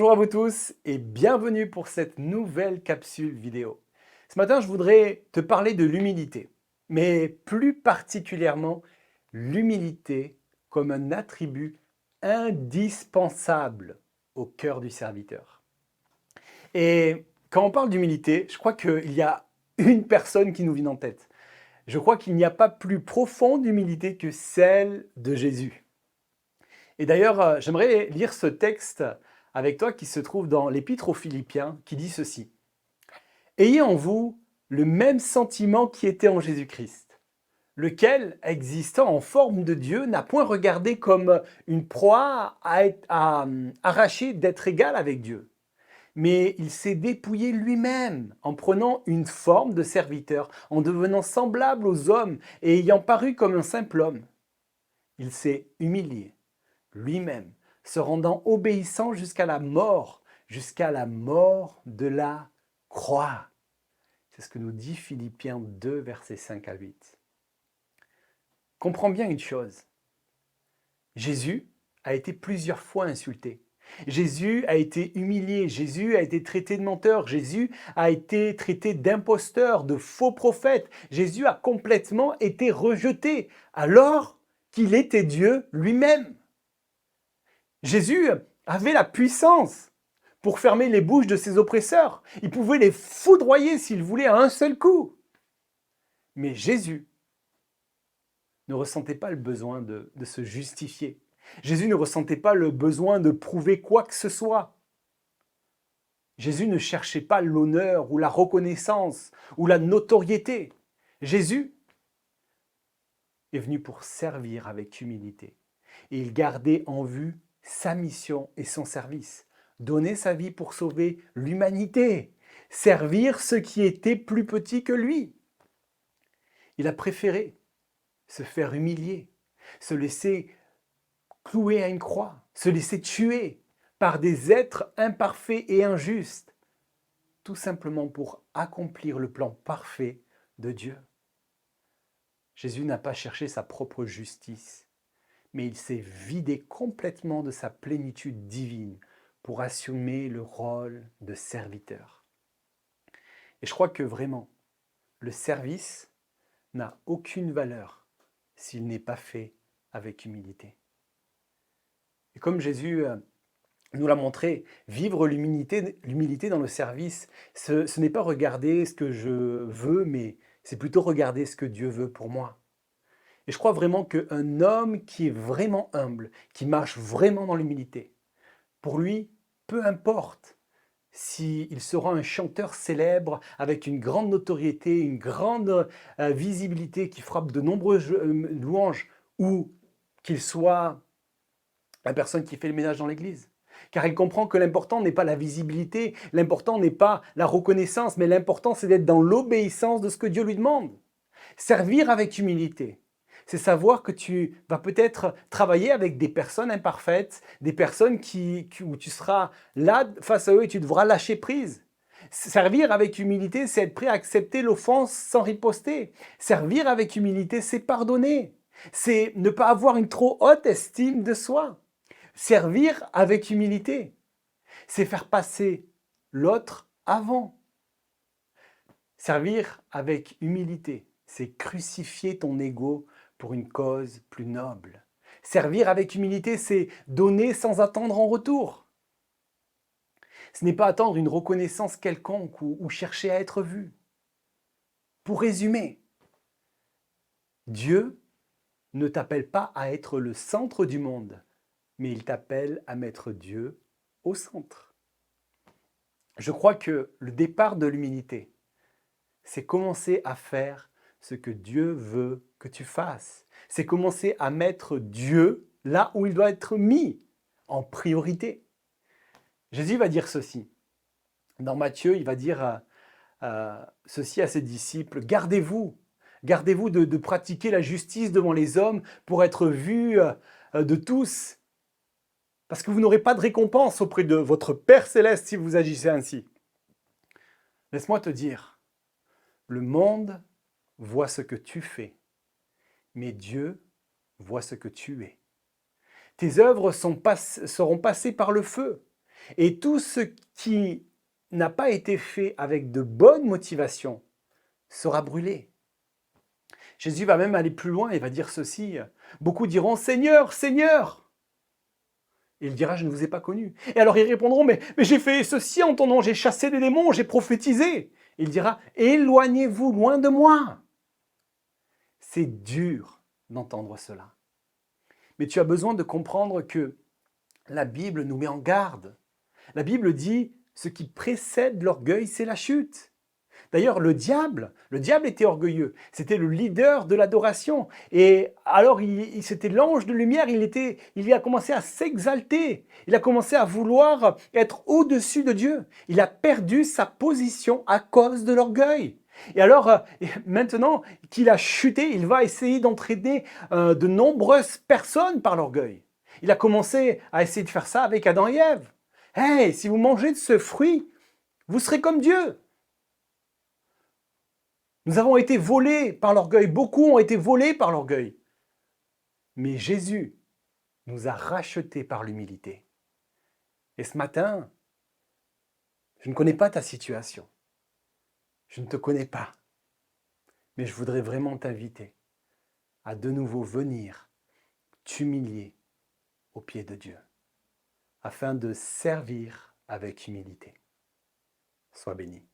Bonjour à vous tous et bienvenue pour cette nouvelle capsule vidéo. Ce matin, je voudrais te parler de l'humilité, mais plus particulièrement l'humilité comme un attribut indispensable au cœur du serviteur. Et quand on parle d'humilité, je crois qu'il y a une personne qui nous vient en tête. Je crois qu'il n'y a pas plus profonde humilité que celle de Jésus. Et d'ailleurs, j'aimerais lire ce texte avec toi qui se trouve dans l'Épître aux Philippiens, qui dit ceci. Ayez en vous le même sentiment qui était en Jésus-Christ, lequel, existant en forme de Dieu, n'a point regardé comme une proie à arracher d'être égal avec Dieu. Mais il s'est dépouillé lui-même en prenant une forme de serviteur, en devenant semblable aux hommes et ayant paru comme un simple homme. Il s'est humilié lui-même, se rendant obéissant jusqu'à la mort de la croix. C'est ce que nous dit Philippiens 2, versets 5 à 8. Comprends bien une chose. Jésus a été plusieurs fois insulté. Jésus a été humilié, Jésus a été traité de menteur, Jésus a été traité d'imposteur, de faux prophète. Jésus a complètement été rejeté alors qu'il était Dieu lui-même. Jésus avait la puissance pour fermer les bouches de ses oppresseurs. Il pouvait les foudroyer s'il voulait à un seul coup. Mais Jésus ne ressentait pas le besoin de se justifier. Jésus ne ressentait pas le besoin de prouver quoi que ce soit. Jésus ne cherchait pas l'honneur ou la reconnaissance ou la notoriété. Jésus est venu pour servir avec humilité. Et il gardait en vue sa mission et son service. Donner sa vie pour sauver l'humanité. Servir ceux qui étaient plus petits que lui. Il a préféré se faire humilier, se laisser clouer à une croix, se laisser tuer par des êtres imparfaits et injustes, tout simplement pour accomplir le plan parfait de Dieu. Jésus n'a pas cherché sa propre justice, mais il s'est vidé complètement de sa plénitude divine pour assumer le rôle de serviteur. Et je crois que vraiment, le service n'a aucune valeur s'il n'est pas fait avec humilité. Et comme Jésus nous l'a montré, vivre l'humilité dans le service, ce n'est pas regarder ce que je veux, mais c'est plutôt regarder ce que Dieu veut pour moi. Et je crois vraiment qu'un homme qui est vraiment humble, qui marche vraiment dans l'humilité, pour lui, peu importe s'il sera un chanteur célèbre avec une grande notoriété, une grande visibilité qui frappe de nombreuses louanges, ou qu'il soit la personne qui fait le ménage dans l'église. Car il comprend que l'important n'est pas la visibilité, l'important n'est pas la reconnaissance, mais l'important c'est d'être dans l'obéissance de ce que Dieu lui demande. Servir avec humilité, c'est savoir que tu vas peut-être travailler avec des personnes imparfaites, des personnes où tu seras là face à eux et tu devras lâcher prise. Servir avec humilité, c'est être prêt à accepter l'offense sans riposter. Servir avec humilité, c'est pardonner. C'est ne pas avoir une trop haute estime de soi. Servir avec humilité, c'est faire passer l'autre avant. Servir avec humilité, c'est crucifier ton ego pour une cause plus noble. Servir avec humilité, c'est donner sans attendre en retour. Ce n'est pas attendre une reconnaissance quelconque ou chercher à être vu. Pour résumer, Dieu ne t'appelle pas à être le centre du monde, mais il t'appelle à mettre Dieu au centre. Je crois que le départ de l'humilité, c'est commencer à faire ce que Dieu veut que tu fasses. C'est commencer à mettre Dieu là où il doit être mis, en priorité. Jésus va dire ceci. Dans Matthieu, il va dire ceci à ses disciples. Gardez-vous de pratiquer la justice devant les hommes pour être vus de tous. Parce que vous n'aurez pas de récompense auprès de votre Père Céleste si vous agissez ainsi. Laisse-moi te dire, le monde voit ce que tu fais, mais Dieu voit ce que tu es. Tes œuvres seront passées par le feu, Et tout ce qui n'a pas été fait avec de bonnes motivations sera brûlé. Jésus va même aller plus loin et va dire ceci. Beaucoup diront « Seigneur, Seigneur !» Et il dira « Je ne vous ai pas connu ». Et alors ils répondront « Mais j'ai fait ceci en ton nom, j'ai chassé des démons, j'ai prophétisé ». Il dira « Éloignez-vous loin de moi ». C'est dur d'entendre cela. Mais tu as besoin de comprendre que la Bible nous met en garde. La Bible dit « Ce qui précède l'orgueil, c'est la chute ». D'ailleurs, le diable était orgueilleux. C'était le leader de l'adoration. Et alors, c'était l'ange de lumière. Il a commencé à s'exalter. Il a commencé à vouloir être au-dessus de Dieu. Il a perdu sa position à cause de l'orgueil. Et alors, maintenant qu'il a chuté, il va essayer d'entraîner de nombreuses personnes par l'orgueil. Il a commencé à essayer de faire ça avec Adam et Ève. « Hey, si vous mangez de ce fruit, vous serez comme Dieu !» Nous avons été volés par l'orgueil. Beaucoup ont été volés par l'orgueil. Mais Jésus nous a rachetés par l'humilité. Et ce matin, je ne connais pas ta situation. Je ne te connais pas. Mais je voudrais vraiment t'inviter à de nouveau venir t'humilier aux pieds de Dieu, afin de servir avec humilité. Sois béni.